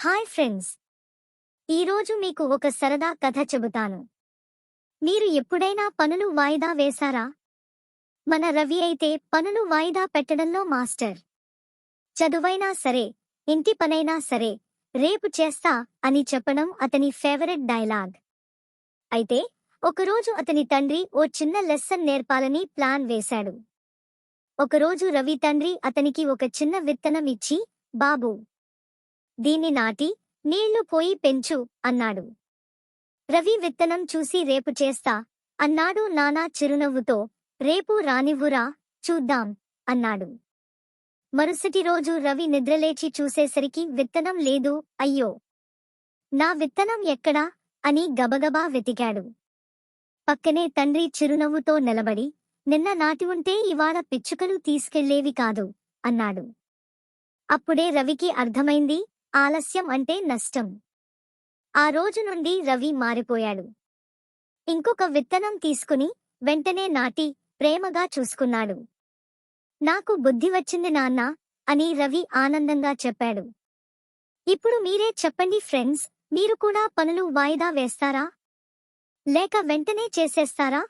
Hi friends, ఈరోజు మీకు ఒక సరదా కథ చెబుతాను. మీరు ఎప్పుడైనా పనులు వాయిదా వేశారా? మన రవి అయితే పనులు వాయిదా పెట్టడంలో మాస్టర్. చదువైనా సరే, ఇంటి పనైనా సరే, రేపు చేస్తా అని చెప్పడం అతని ఫేవరెట్ డైలాగ్. అయితే ఒకరోజు అతని తండ్రి ఓ చిన్న లెసన్ నేర్పాలని ప్లాన్ వేశాడు. ఒకరోజు రవి తండ్రి అతనికి ఒక చిన్న విత్తనం ఇచ్చి, బాబూ, దీన్ని నాటి నీళ్లు పోయి పెంచు అన్నాడు. రవి విత్తనం చూసి రేపు చేస్తా అన్నాడు నానా చిరునవ్వుతో. రేపు రానివ్వురా, చూద్దాం అన్నాడు. మరుసటి రోజు రవి నిద్రలేచి చూసేసరికి విత్తనం లేదు. అయ్యో, నా విత్తనం ఎక్కడా అని గబగబా వెతికాడు. పక్కనే తండ్రి చిరునవ్వుతో నిలబడి, నిన్న నాటి ఉంటే ఇవాళ పిచ్చుకలు తీసుకెళ్లేవి కాదు అన్నాడు. అప్పుడే రవికి అర్థమైంది, ఆలస్యం అంటే నష్టం. ఆ రోజు నుండి రవి మారిపోయాడు. ఇంకొక విత్తనం తీసుకుని వెంటనే నాటి ప్రేమగా చూసుకున్నాడు. నాకు బుద్ధి వచ్చింది నాన్నా అని రవి ఆనందంగా చెప్పాడు. ఇప్పుడు మీరే చెప్పండి ఫ్రెండ్స్, మీరు కూడా పనులు వాయిదా వేస్తారా? లేక వెంటనే చేసేస్తారా?